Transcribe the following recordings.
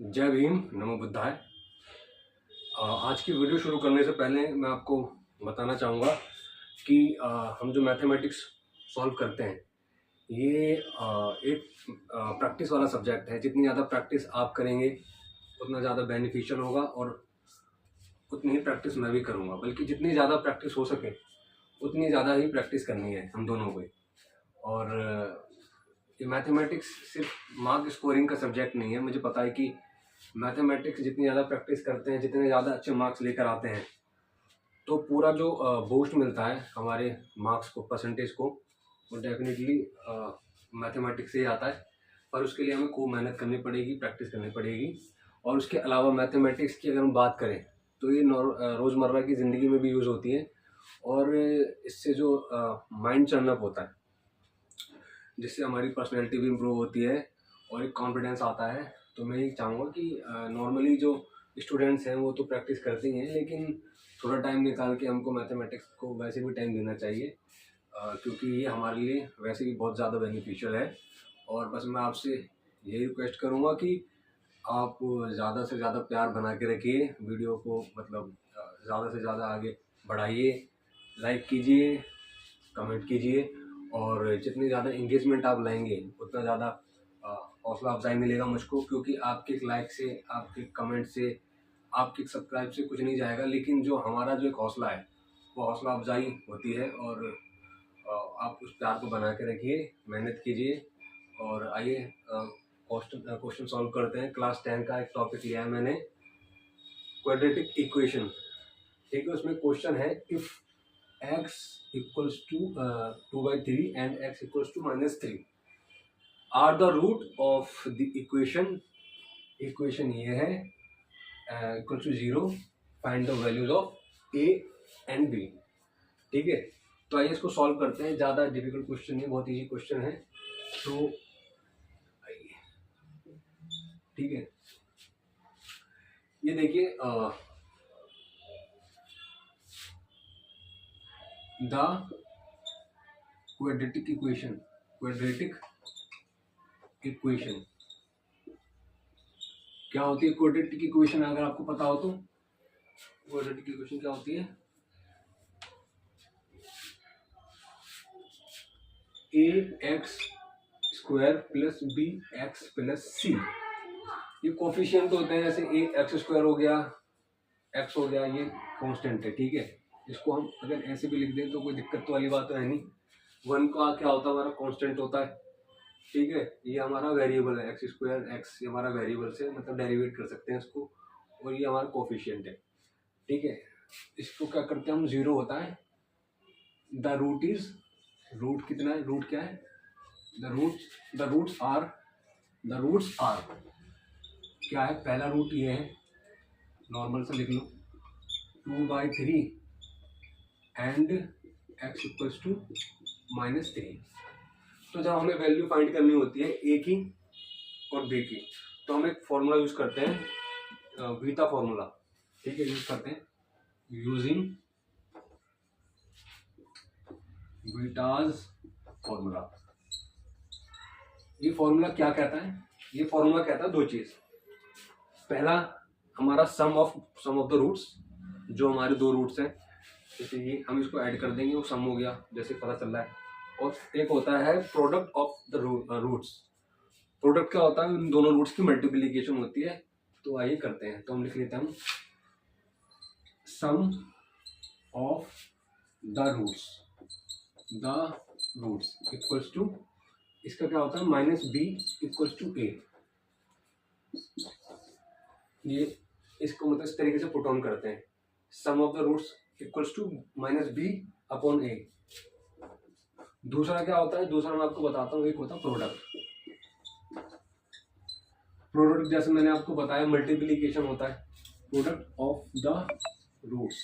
जय भीम, नमो बुद्धाय। आज की वीडियो शुरू करने से पहले मैं आपको बताना चाहूँगा कि हम जो मैथमेटिक्स सॉल्व करते हैं ये एक प्रैक्टिस वाला सब्जेक्ट है। जितनी ज़्यादा प्रैक्टिस आप करेंगे उतना ज़्यादा बेनिफिशियल होगा और उतनी ही प्रैक्टिस मैं भी करूँगा, बल्कि जितनी ज़्यादा प्रैक्टिस हो सके उतनी ज़्यादा ही प्रैक्टिस करनी है हम दोनों को। और ये मैथमेटिक्स सिर्फ मार्क स्कोरिंग का सब्जेक्ट नहीं है। मुझे पता है कि मैथमेटिक्स जितनी ज़्यादा प्रैक्टिस करते हैं, जितने ज़्यादा अच्छे मार्क्स लेकर आते हैं, तो पूरा जो बूस्ट मिलता है हमारे मार्क्स को, परसेंटेज को, वो डेफिनेटली मैथमेटिक्स से ही आता है। पर उसके लिए हमें खूब मेहनत करनी पड़ेगी, प्रैक्टिस करनी पड़ेगी। और उसके अलावा मैथमेटिक्स की अगर हम बात करें तो ये रोज़मर्रा की ज़िंदगी में भी यूज़ होती है और इससे जो माइंड चर्नअप होता है, जिससे हमारी पर्सनैलिटी भी इम्प्रूव होती है और एक कॉन्फिडेंस आता है। तो मैं ये चाहूँगा कि नॉर्मली जो स्टूडेंट्स हैं वो तो प्रैक्टिस करते ही हैं, लेकिन थोड़ा टाइम निकाल के हमको मैथमेटिक्स को वैसे भी टाइम देना चाहिए, क्योंकि ये हमारे लिए वैसे भी बहुत ज़्यादा बेनिफिशियल है। और बस मैं आपसे यही रिक्वेस्ट करूँगा कि आप ज़्यादा से ज़्यादा प्यार बना के रखिए वीडियो को, मतलब ज़्यादा से ज़्यादा आगे बढ़ाइए, लाइक कीजिए, कमेंट कीजिए। और जितनी ज़्यादा इंगेजमेंट आप लाएंगे उतना ज़्यादा हौसला अफजाई मिलेगा मुझको, क्योंकि आपके एक लाइक से, आपके कमेंट से, आपके सब्सक्राइब से कुछ नहीं जाएगा, लेकिन जो हमारा जो एक हौसला है वो हौसला अफजाई होती है। और आप उस प्यार को बना के रखिए, मेहनत कीजिए। और आइए क्वेश्चन सॉल्व करते हैं। क्लास 10 का एक टॉपिक लिया है मैंने, क्वाड्रेटिक इक्वेशन। ठीक है, उसमें क्वेश्चन है if x equals to 2/3 and x equals to -3 are the root of the equation। Equation ये है equal to 0, find the values of a and b। ठीक है, तो आइए इसको सॉल्व करते हैं। ज़्यादा डिफिकल्ट क्वेश्चन नहीं, बहुत इजी क्वेश्चन है। तो आइए, ठीक है, ये देखिए, the quadratic equation, quadratic equation क्या होती है? क्वाड्रेटिक इक्वेशन अगर आपको पता हो तो क्वाड्रेटिक इक्वेशन क्या होती है? ax² plus bx plus c। ये कोफिशिएंट होते हैं, जैसे ax² हो गया, x हो गया, ये कांस्टेंट है। ठीक है, इसको हम अगर ऐसे भी लिख दें तो कोई दिक्कत तो वाली बात तो है नहीं। 1 का क्या होता है? हमारा कांस्टेंट होता है। ठीक है, ये हमारा वेरिएबल है, x², x ये हमारा वेरिएबल से मतलब डेरिवेट कर सकते हैं इसको, और ये हमारा कोफिशिएंट है। ठीक है, इसको क्या करते हैं हम? 0 होता है, द रूट इज, रूट कितना है, रूट क्या है? द रूट्स आर क्या है? पहला रूट ये है, नॉर्मल से लिख लो, 2/3 एंड x इक्वल्स टू -3। तो जब हमें वैल्यू फाइंड करनी होती है ए की और बी की, तो हम एक फॉर्मूला यूज करते हैं, बीटा फॉर्मूला। ठीक है, यूज करते हैं, यूजिंग बीटाज फॉर्मूला। ये फॉर्मूला क्या कहता है? ये फॉर्मूला कहता है दो चीज। पहला, हमारा सम ऑफ द रूट्स, जो हमारे दो रूट्स हैं, जैसे ये हम इसको ऐड कर देंगे, वो सम हो गया, जैसे पता चल रहा है। और एक होता है product of the roots. Product क्या होता है? उन दोनों रूट्स की मल्टीप्लीकेशन होती है। तो आइए करते हैं, तो हम लिख लेते हैं sum of the roots equals to, इसका क्या होता है? -b equals to a। ये इसको मतलब इस तरीके से पुट ऑन करते हैं, sum of the roots equals to -b upon a। दूसरा क्या होता है? दूसरा मैं आपको बताता हूँ, एक होता है प्रोडक्ट। प्रोडक्ट जैसे मैंने आपको बताया मल्टीप्लीकेशन होता है, प्रोडक्ट ऑफ द रूट्स।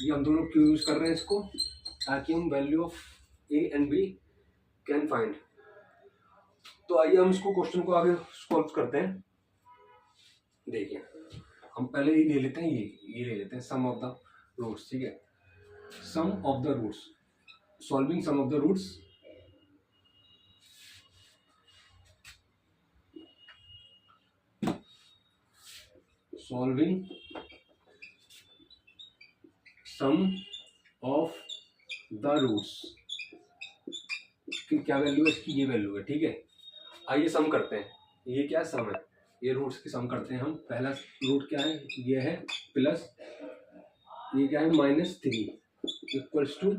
ये हम दोनों क्यों यूज कर रहे हैं इसको? ताकि हम value of a and b can find. तो आइए हम इसको क्वेश्चन को आगे सॉल्व करते हैं। देखिए, हम पहले ये ले लेते हैं, ये ले लेते हैं सम ऑफ द रूट्स। ठीक है, sum of the roots, solving sum of the roots. Solving sum of the roots की क्या वैल्यू है, इसकी ये वैल्यू है, ठीक है। आइए सम करते हैं, ये क्या सम है, ये रूट्स की सम करते हैं हम। पहला रूट क्या है, ये है प्लस, ये क्या है -3 equals to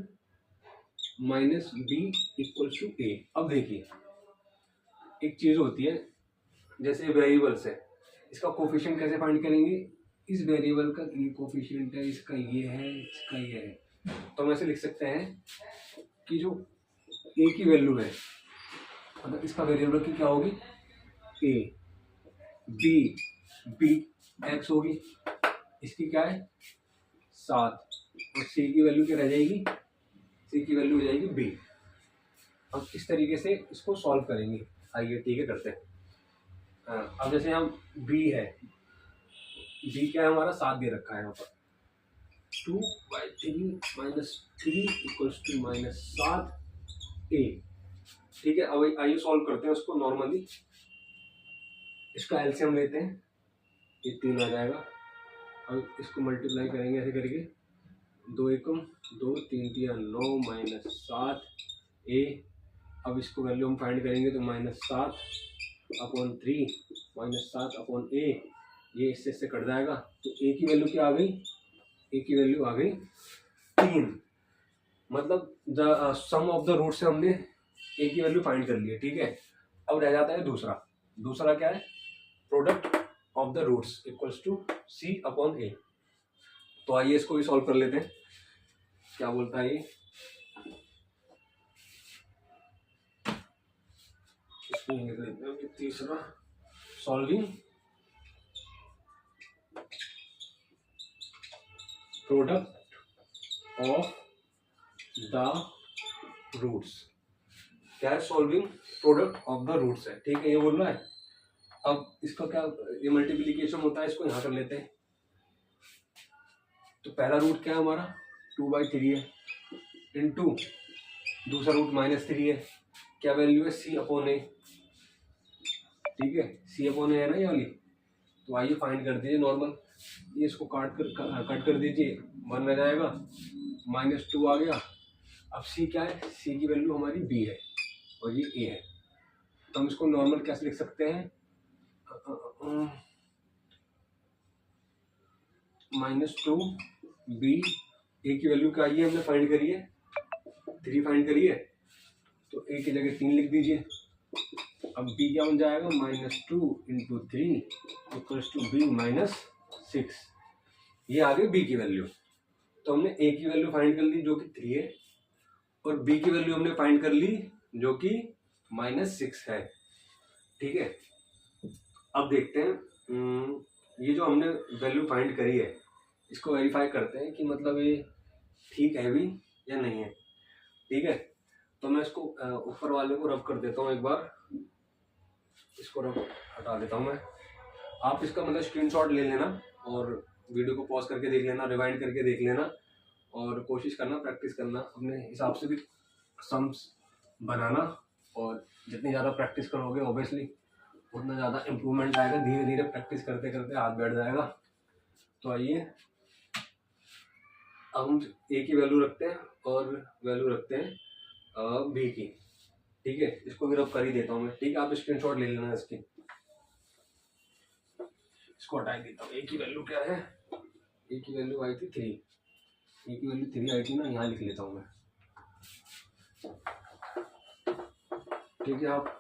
-b equals to a। अब देखिए एक चीज होती है, जैसे वेरिएबल्स है, इसका कोफिशिएंट कैसे फाइंड करेंगे, इस वेरिएबल का ये कोफिशिएंट है, इसका ये है, इसका ये है, तो हम ऐसे लिख सकते हैं कि जो a की वैल्यू है, मतलब इसका वेरिएबल की क्या होगी, a, b x होगी, इसकी क्या है 7, और c की वैल्यू क्या रह जाएगी, c की वैल्यू हो जाएगी b। अब इस तरीके से इसको सॉल्व करेंगे। आइए ठीक है करते हैं। अब जैसे हम b है, b क्या है हमारा 7 दे रखा है यहाँ पर, 2/3 -3 इक्वल्स टू -7a, ठीक है। अब आइए सॉल्व करते हैं उसको नॉर्मली। इसका एलसीएम लेते हैं, ये 3 आ जाएगा। अब इसको मल्टीप्लाई करेंगे ऐसे करके, 2 एकम 2, 3 तिया 9 -7a। अब इसको वैल्यू हम फाइंड करेंगे तो -7/3 -7/a, ये इससे कट जाएगा, तो a की वैल्यू क्या आ गई, a की वैल्यू आ गई 3। मतलब सम ऑफ द रूट से हमने a की वैल्यू फाइंड कर ली है, ठीक है। अब रह जाता है दूसरा क्या है, product of the roots equals to c/a। तो आइए इसको भी सॉल्व कर लेते हैं, क्या बोलता है ये, इसको लिख लेते हैं तीसरा, solving product of the roots. क्या है, solving product of the roots है, ठीक है, ये बोल रहा है। अब इसका क्या, ये मल्टीप्लीकेशन होता है, इसको यहां कर लेते हैं। तो पहला रूट क्या है हमारा 2/3 है, इनटू दूसरा रूट -3 है, क्या वैल्यू है c/a, ठीक है, c/a है ना ये वाली। तो आइए फाइंड कर दीजिए नॉर्मल, ये इसको कट कर दीजिए, 1 रह जाएगा, -2 आ गया। अब c क्या है, c की वैल्यू हमारी b है और ये a है, तो हम इसको नॉर्मल कैसे लिख सकते हैं, -2b, a की वैल्यू क्या आई है हमने फाइंड करी है, 3 फाइंड करी है, तो a की जगह 3 लिख दीजिए। अब b क्या बन जाएगा, -2 × 3 इक्वल्स टू b -6, ये आ गई b की वैल्यू। तो हमने a की वैल्यू फाइंड कर ली जो कि 3 है, और b की वैल्यू हमने फाइंड कर ली जो कि -6 है, ठीक है। अब देखते हैं ये जो हमने वैल्यू फाइंड करी है, इसको वेरीफाई करते हैं कि मतलब ये ठीक है भी या नहीं है, ठीक है। तो मैं इसको ऊपर वाले को रब कर देता हूँ एक बार, इसको रब हटा देता हूँ मैं। आप इसका मतलब स्क्रीनशॉट ले लेना और वीडियो को पॉज करके देख लेना, रिवाइंड करके देख लेना, और कोशिश करना, प्रैक्टिस करना, अपने हिसाब से भी सम्स बनाना। और जितनी ज़्यादा प्रैक्टिस करोगे ऑब्वियसली उतना ज़्यादा इम्प्रूवमेंट आएगा, धीरे धीरे प्रैक्टिस करते करते हाथ बैठ जाएगा। तो आइए अब हम a की वैल्यू रखते हैं और वैल्यू रखते हैं b की, ठीक है। इसको भी रब कर ही देता हूँ मैं, ठीक है, आप स्क्रीनशॉट ले लेना इसकी। इसको हटा देता हूँ। a की वैल्यू क्या है, a की वैल्यू आई थी 3, a की वैल्यू 3 आई थी ना, यहाँ लिख लेता हूँ मैं, ठीक है। आप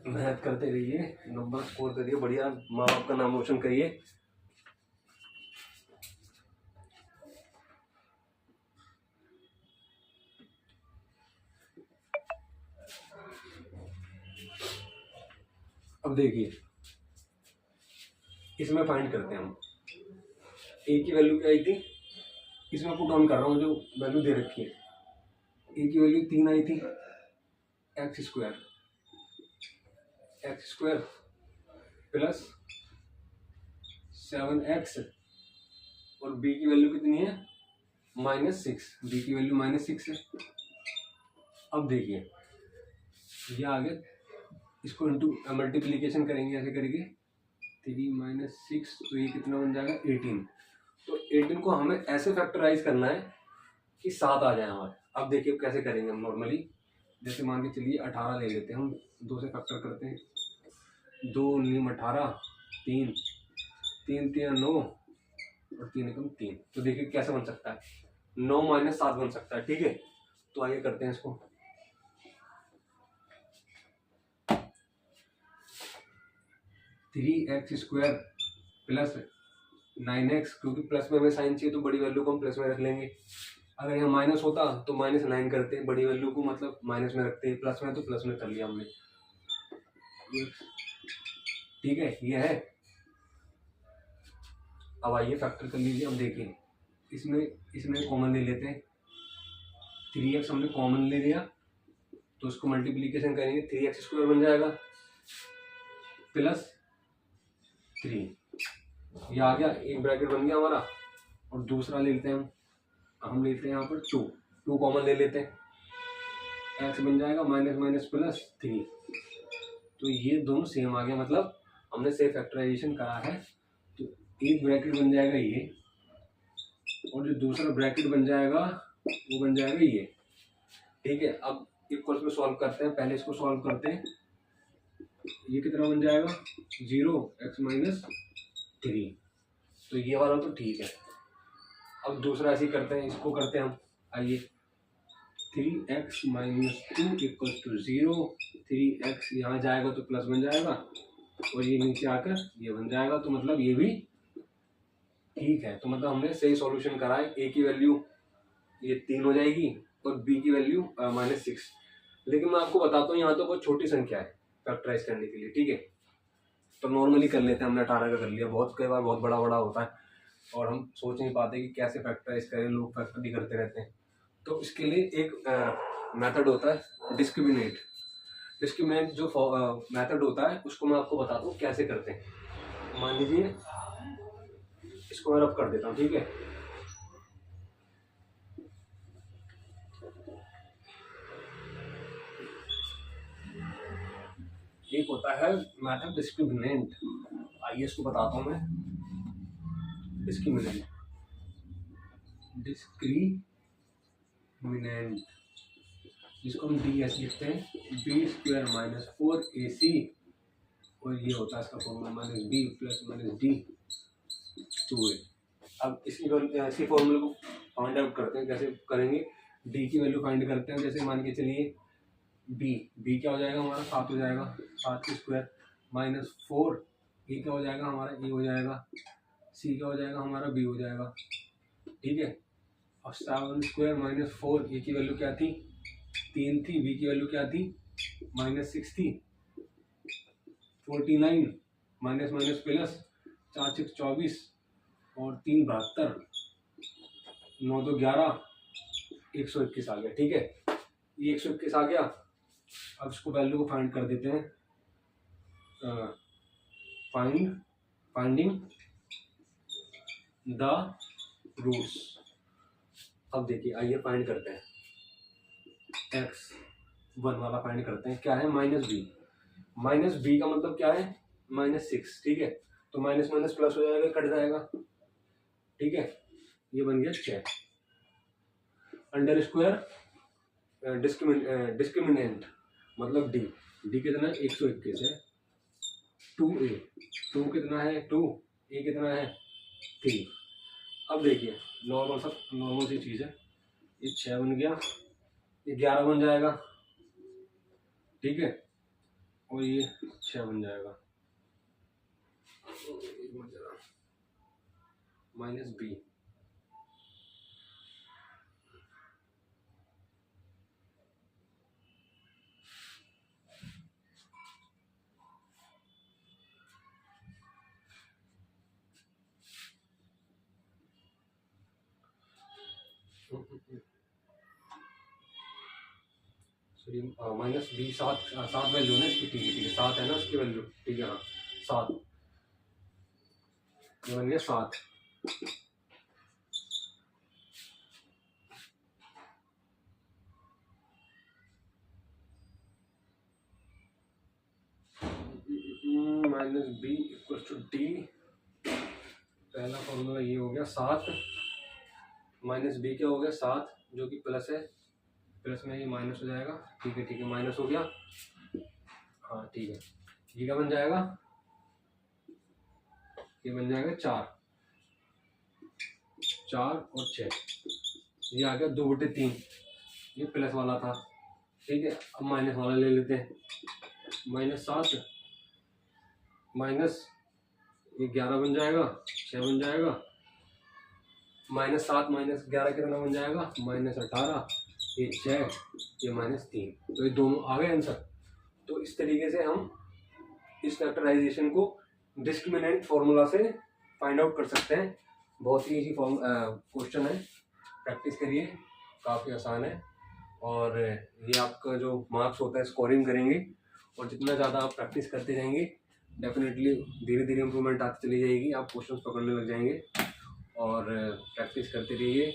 मेहनत करते रहिए, नंबर स्कोर करिए, बढ़िया माँ बाप का नाम रोशन करिए। अब देखिए इसमें फाइंड करते हैं हम, a की वैल्यू क्या आई थी, इसमें पुट ऑन कर रहा हूँ जो वैल्यू दे रखी है। a की वैल्यू 3 आई थी, x स्क्वायर प्लस 7x, और b की वैल्यू कितनी है, -6, b की वैल्यू -6 है। अब देखिए ये आगे इसको इंटू मल्टीप्लीकेशन करेंगे ऐसे करके, 3 - 6, तो ये कितना बन जाएगा 18। तो 18 को हमें ऐसे फैक्टराइज करना है कि 7 आ जाए हमारे। अब देखिए कैसे करेंगे हम नॉर्मली। जैसे मान के चलिए 18 ले लेते हैं हम, 2 से फैक्टर करते हैं। 2 नीम 18, 3 3 3 9 और 3 एकम 3। तो देखिए कैसे बन सकता है, 9 - 7 बन सकता है। ठीक है, तो आइए करते हैं इसको। 3x² प्लस 9x, क्योंकि प्लस में हमें साइन चाहिए तो बड़ी वैल्यू को हम प्लस में रख लेंगे। अगर यहाँ माइनस होता तो -9 करते हैं, बड़ी वैल्यू को मतलब माइनस में रखते हैं, प्लस में तो प्लस में कर लिया हमने। ठीक है, ये है। अब आइए फैक्टर कर लीजिए। अब देखिए इसमें कॉमन ले लेते हैं। 3x हमने कॉमन ले लिया तो उसको मल्टीप्लीकेशन करेंगे, 3x² बन जाएगा प्लस 3, ये आ गया, एक ब्रैकेट बन गया हमारा। और दूसरा ले लेते हैं हम लेते हैं यहाँ पर 2 कॉमन ले लेते हैं, x बन जाएगा माइनस माइनस प्लस 3। तो ये दोनों सेम आ गया, मतलब हमने सेम फैक्टराइजेशन करा है। तो एक ब्रैकेट बन जाएगा ये, और जो दूसरा ब्रैकेट बन जाएगा वो बन जाएगा ये। ठीक है, अब इक्वल्स में सॉल्व करते हैं। पहले इसको सॉल्व करते हैं। ये कितना बन जाएगा 0x - 3। तो ये वाला तो ठीक है। अब दूसरा ऐसे ही करते हैं, इसको करते हैं हम। आइए, 3x - 2 = 0। 3x यहाँ जाएगा तो प्लस बन जाएगा, और ये नीचे आकर ये बन जाएगा। तो मतलब ये भी ठीक है। तो मतलब हमने सही सॉल्यूशन करा है। a की वैल्यू ये 3 हो जाएगी और b की वैल्यू -6। लेकिन मैं आपको बताता हूँ, यहाँ तो बहुत छोटी संख्या है फैक्टराइज करने के लिए। ठीक है, तो नॉर्मली कर लेते हैं। हमने 18 का कर लिया। बहुत कई बार बहुत बड़ा बड़ा होता है और हम सोच नहीं पाते कि कैसे फैक्टराइज करें, लोग फैक्टर भी करते रहते हैं। तो इसके लिए एक मेथड होता है डिस्क्रिमिनेट। डिस्क्रिमिनेट जो मेथड होता है उसको मैं आपको बताता हूँ कैसे करते हैं। मान लीजिए इसको मैं रब कर देता हूँ। ठीक है, एक होता है मेथड डिस्क्रिमिनेंट। आइए इसको बताता हूँ मैं। डिस्क्रिमिनेंट जिसको हम डी एस लिखते हैं, b² - 4ac, और ये होता है इसका फॉर्मूला -b + -d 2a। अब इसी फॉर्मूले को फाइंड आउट करते हैं। कैसे करेंगे, d की वैल्यू फाइंड करते हैं। जैसे मान के चलिए b क्या हो जाएगा हमारा 7 हो जाएगा, 7² -4, a क्या हो जाएगा हमारा a हो जाएगा, c क्या हो जाएगा हमारा b हो जाएगा। ठीक है, अब 7² - 4, a की वैल्यू क्या थी 3 थी, b की वैल्यू क्या थी -6 थी, 49 माइनस माइनस प्लस 4 6 24 और 3 72, 9 2 11, 121 आ गया। ठीक है, ये 121 आ गया। अब इसको वैल्यू को फाइंड कर देते हैं। Finding the roots. अब देखिए, आइए फाइंड करते हैं। x1 वाला फाइंड करते हैं। क्या है -b का मतलब क्या है -6। ठीक है, तो माइनस माइनस प्लस हो जाएगा, कट जाएगा। ठीक है, ये बन गया 6। अंडर स्क्वायर डिस्क्रिमिनेंट मतलब d कितना है 121 है। 2a, 2 कितना है 2, a कितना है 3। अब देखिए नॉर्मल सी चीज है। ये 6 बन गया, ये 11 बन जाएगा। ठीक है, और ये 6 बन जाएगा -b। सॉरी, -b 7 वैल्यू है इसकी। ठीक है 7 है ना इसकी वैल्यू। ठीक है, हाँ 7, ये बन गया 7। Minus B equal to D. पहला फॉर्मूला ये हो गया 7, माइनस बी क्या हो गया 7 जो कि प्लस है, प्लस में ये माइनस हो जाएगा। ठीक है माइनस हो गया। हाँ ठीक है, ये क्या बन जाएगा, ये बन जाएगा 4 और 6, ये आ गया 2/3। ये प्लस वाला था। ठीक है, अब माइनस वाला ले लेते हैं। -7 माइनस ये 11 बन जाएगा, 6 बन जाएगा। -7 -11 कितना बन जाएगा, -18, ये 6, ये -3। तो ये दोनों आ गए आंसर। तो इस तरीके से हम इस फैक्टराइजेशन को डिस्क्रिमिनेंट फॉर्मूला से फाइंड आउट कर सकते हैं। बहुत ही इजी क्वेश्चन है, प्रैक्टिस करिए, काफ़ी आसान है। और ये आपका जो मार्क्स होता है स्कोरिंग करेंगे, और जितना ज़्यादा आप प्रैक्टिस करते रहेंगे डेफिनेटली धीरे धीरे इम्प्रूवमेंट आती चली जाएगी, आप क्वेश्चंस पकड़ने लग जाएंगे। और प्रैक्टिस करते रहिए,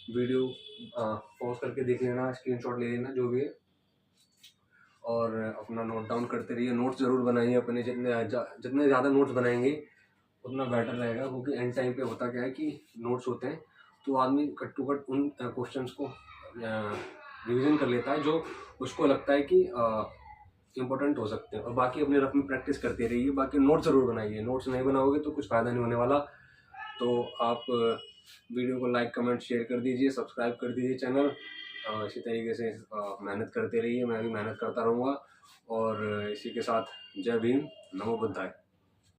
वीडियो पॉज करके देख लेना, स्क्रीनशॉट ले लेना जो भी है, और अपना नोट डाउन करते रहिए। नोट्स ज़रूर बनाइए अपने, जितने ज़्यादा नोट्स बनाएंगे उतना बेटर रहेगा, क्योंकि एंड टाइम पे होता क्या है कि नोट्स होते हैं तो आदमी कट टू कट उन क्वेश्चंस को रिवीजन कर लेता है जो उसको लगता है कि इम्पोर्टेंट हो सकते हैं, और बाकी अपने रफ में प्रैक्टिस करते रहिए। बाकी नोट्स ज़रूर बनाइए, नोट्स नहीं बनाओगे तो कुछ फ़ायदा नहीं होने वाला। तो आप वीडियो को लाइक कमेंट शेयर कर दीजिए, सब्सक्राइब कर दीजिए चैनल। इसी तरीके से मेहनत करते रहिए, मैं भी मेहनत करता रहूँगा। और इसी के साथ जय भीम, नमो बुद्धाय।